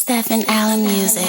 StephenAllen music.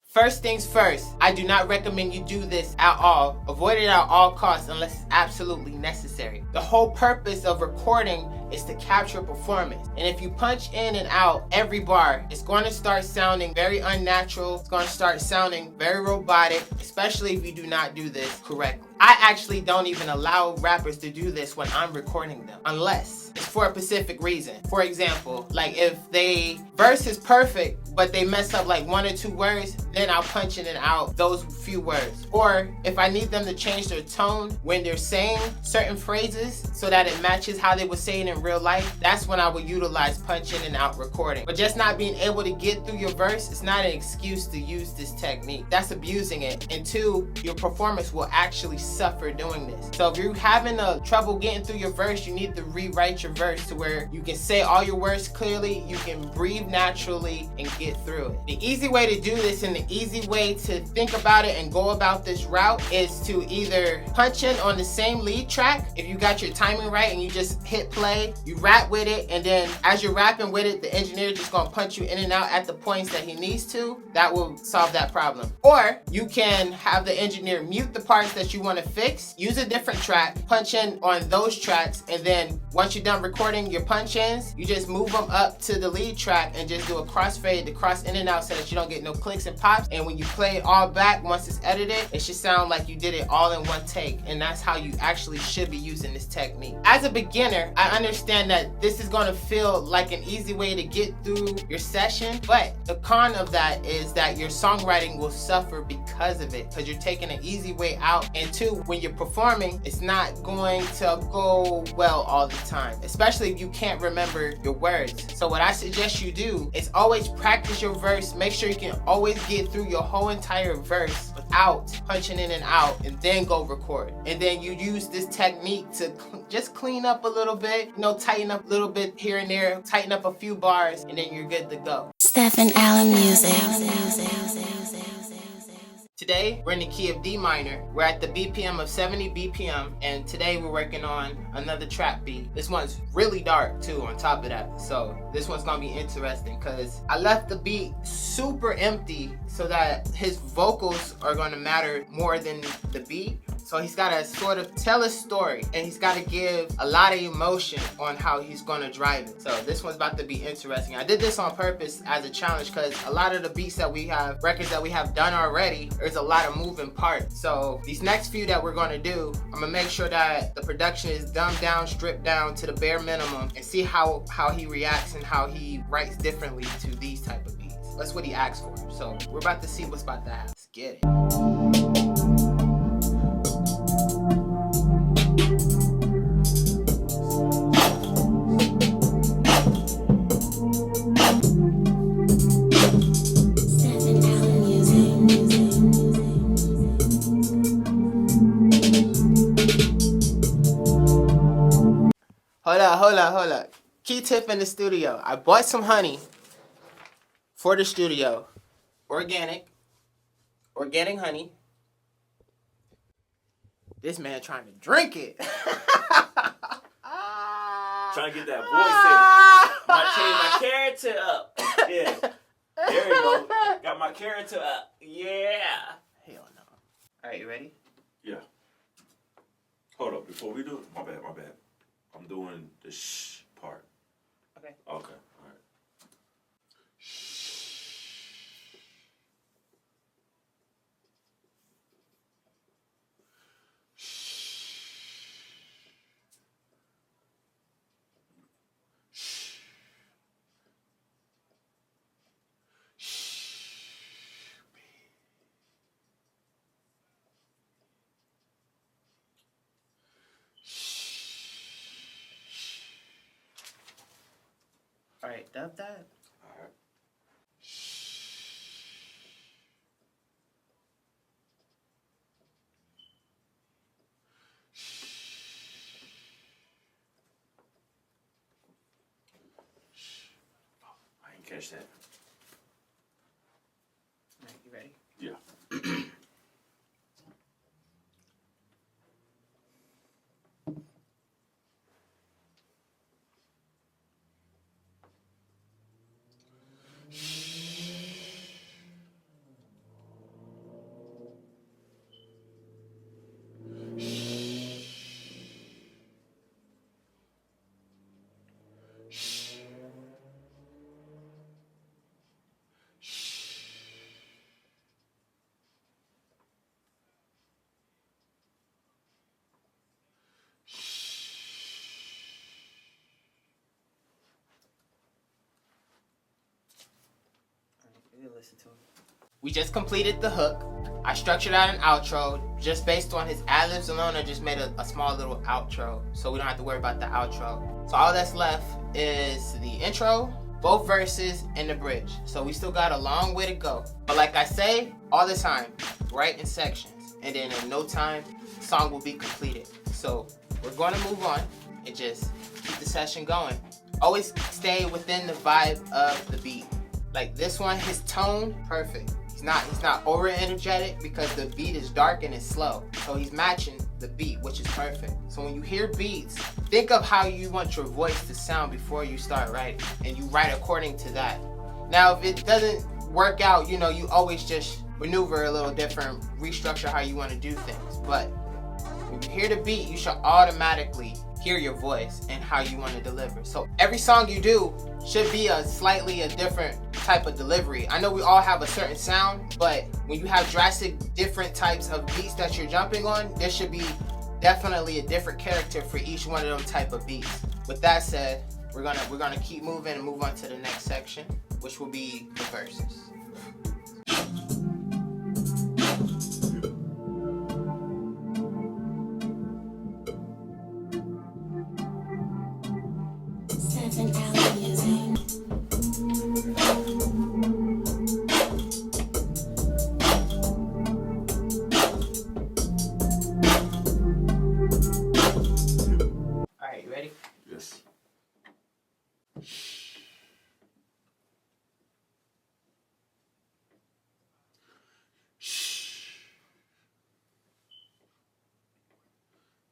First things first, I do not recommend you do this at all. Avoid it at all costs unless it's absolutely necessary. The whole purpose of recording is to capture performance. And if you punch in and out every bar, it's going to start sounding very unnatural. It's going to start sounding very robotic, especially if you do not do this correctly. I actually don't even allow rappers to do this when I'm recording them, unless it's for a specific reason. For example, like if they verse is perfect, but they mess up like one or two words, then I'll punch in and out those few words. Or if I need them to change their tone when they're saying certain phrases so that it matches how they would say it in real life, that's when I would utilize punch in and out recording. But just not being able to get through your verse is not an excuse to use this technique. That's abusing it. And two, your performance will actually suffer doing this. So if you're having trouble getting through your verse, you need to rewrite your verse to where you can say all your words clearly, you can breathe naturally and get through it. The easy way to do this and the easy way to think about it and go about this route is to either punch in on the same lead track. If you got your timing right and you just hit play, you rap with it, and then as you're rapping with it, the engineer is just gonna punch you in and out at the points that he needs to. That will solve that problem. Or you can have the engineer mute the parts that you want to fix, use a different track, punch in on those tracks, and then once you're done recording your punch ins, you just move them up to the lead track and just do a crossfade to cross in and out so that you don't get no clicks and pops. And when you play it all back, once it's edited, it should sound like you did it all in one take. And that's how you actually should be using this technique. As a beginner, I understand that this is going to feel like an easy way to get through your session, but the con of that is that your songwriting will suffer because of it, because you're taking an easy way out. And two, when you're performing, it's not going to go well all the time, especially if you can't remember your words. So what I suggest you do is always practice your verse. Make sure you can always get through your whole entire verse without punching in and out, and then go record. And then you use this technique to just clean up a little bit, tighten up a little bit here and there, tighten up a few bars, and then you're good to go. StephenAllen music. Today, we're in the key of D minor. We're at the BPM of 70 BPM, and today we're working on another trap beat. This one's really dark too on top of that. So this one's gonna be interesting because I left the beat super empty so that his vocals are gonna matter more than the beat. So he's gotta sort of tell a story, and he's gotta give a lot of emotion on how he's gonna drive it. So this one's about to be interesting. I did this on purpose as a challenge because a lot of the beats that we have, records that we have done already, there's a lot of moving parts. So these next few that we're gonna do, I'm gonna make sure that the production is dumbed down, stripped down to the bare minimum, and see how he reacts and how he writes differently to these type of beats. That's what he asked for. So we're about to see what's about to happen. Let's get it. Hold up. Key tip in the studio. I bought some honey for the studio. Organic honey. This man trying to drink it. Trying to get that voice in. I changed my character up. Yeah. There we go. Got my character up. Yeah. Hell no. Alright, you ready? Yeah. Hold up. Before we do it, my bad. I'm doing the shh part. Okay. All right. Alright, dub that. All right. I ain't catch that. Alright, you ready? Yeah. listen to it. We just completed the hook. I structured out an outro just based on his ad-libs alone. I just made a small little outro, so we don't have to worry about the outro. So all that's left is the intro, both verses, and the bridge. So we still got a long way to go. But like I say all the time, write in sections, and then in no time, the song will be completed. So we're going to move on and just keep the session going. Always stay within the vibe of the beat. Like this one, his tone, perfect. He's not over energetic because the beat is dark and it's slow. So he's matching the beat, which is perfect. So when you hear beats, think of how you want your voice to sound before you start writing, and you write according to that. Now, if it doesn't work out, you always just maneuver a little different, restructure how you want to do things. But when you hear the beat, you should automatically hear your voice and how you want to deliver. So every song you do should be a slightly different type of delivery. I know we all have a certain sound, but when you have drastic different types of beats that you're jumping on, there should be definitely a different character for each one of them type of beats. With that said, we're gonna keep moving and move on to the next section, which will be the verses. StephenAllen music. Alright, you ready? Yes.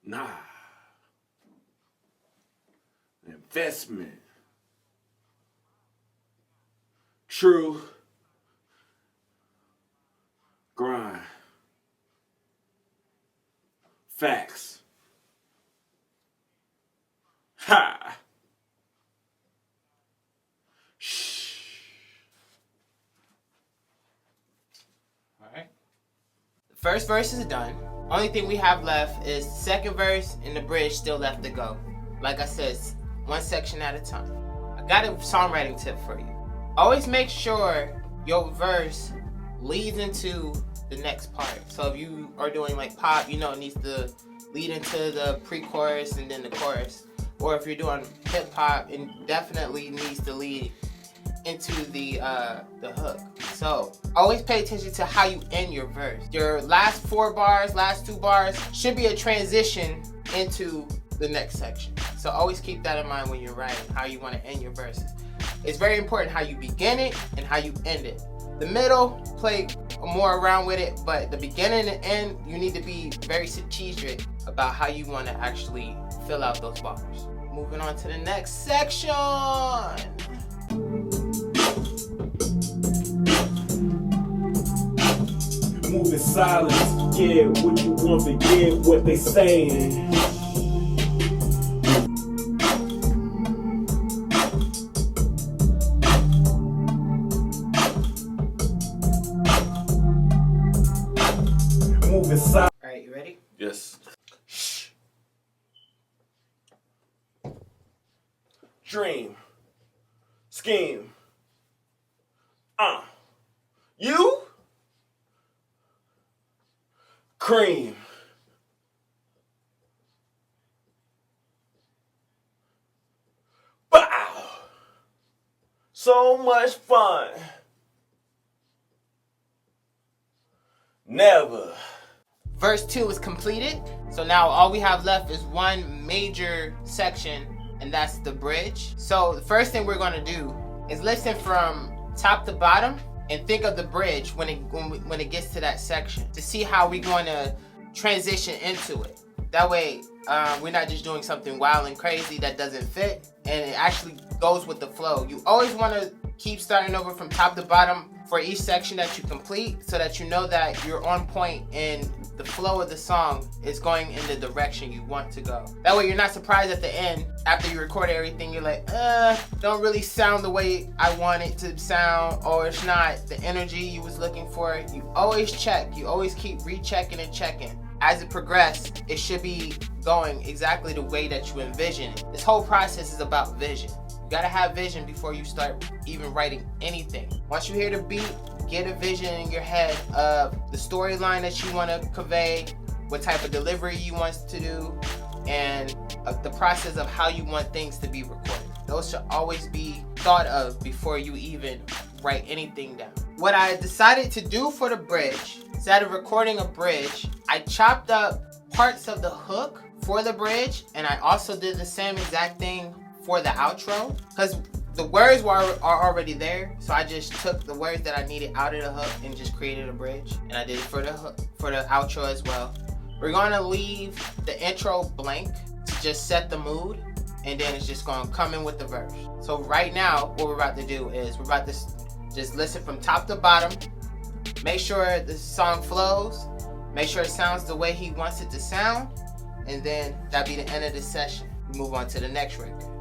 Nah. Investment. True. Grind. Facts. Ha. Shh. Alright. The first verse is done. Only thing we have left is the second verse and the bridge still left to go. Like I said, one section at a time. I got a songwriting tip for you. Always make sure your verse leads into the next part. So if you are doing like pop, it needs to lead into the pre-chorus and then the chorus. Or if you're doing hip hop, it definitely needs to lead into the hook. So always pay attention to how you end your verse. Your last 4 bars, last 2 bars should be a transition into the next section. So always keep that in mind when you're writing, how you want to end your verses. It's very important how you begin it and how you end it. The middle, play more around with it, but the beginning and end, you need to be very strategic about how you want to actually fill out those bars. Moving on to the next section. Moving silence, yeah, what you want, forget what they saying. Moving silence. Alright, you ready? Yes. Shh. Dream. Scheme. You? Cream. Bow. So much fun. Never. Verse 2 is completed. So now all we have left is one major section, and that's the bridge. So the first thing we're going to do is listen from top to bottom and think of the bridge when it gets to that section to see how we're going to transition into it. That way, we're not just doing something wild and crazy that doesn't fit, and it actually goes with the flow. You always want to keep starting over from top to bottom for each section that you complete, so that you know that you're on point and the flow of the song is going in the direction you want to go. That way you're not surprised at the end after you record everything. You're like, don't really sound the way I want it to sound, or it's not the energy you was looking for. You always check. You always keep rechecking and checking. As it progresses, it should be going exactly the way that you envision it. This whole process is about vision. You gotta have vision before you start even writing anything. Once you hear the beat, get a vision in your head of the storyline that you want to convey, what type of delivery you want to do, and the process of how you want things to be recorded. Those should always be thought of before you even write anything down. What I decided to do for the bridge, instead of recording a bridge, I chopped up parts of the hook for the bridge, and I also did the same exact thing for the outro, because the words are already there. So I just took the words that I needed out of the hook and just created a bridge, and I did it for the hook, for the outro as well. We're gonna leave the intro blank to just set the mood, and then it's just gonna come in with the verse. So right now, what we're about to do is we're about to just listen from top to bottom, make sure the song flows, make sure it sounds the way he wants it to sound, and then that'll be the end of the session. We move on to the next record.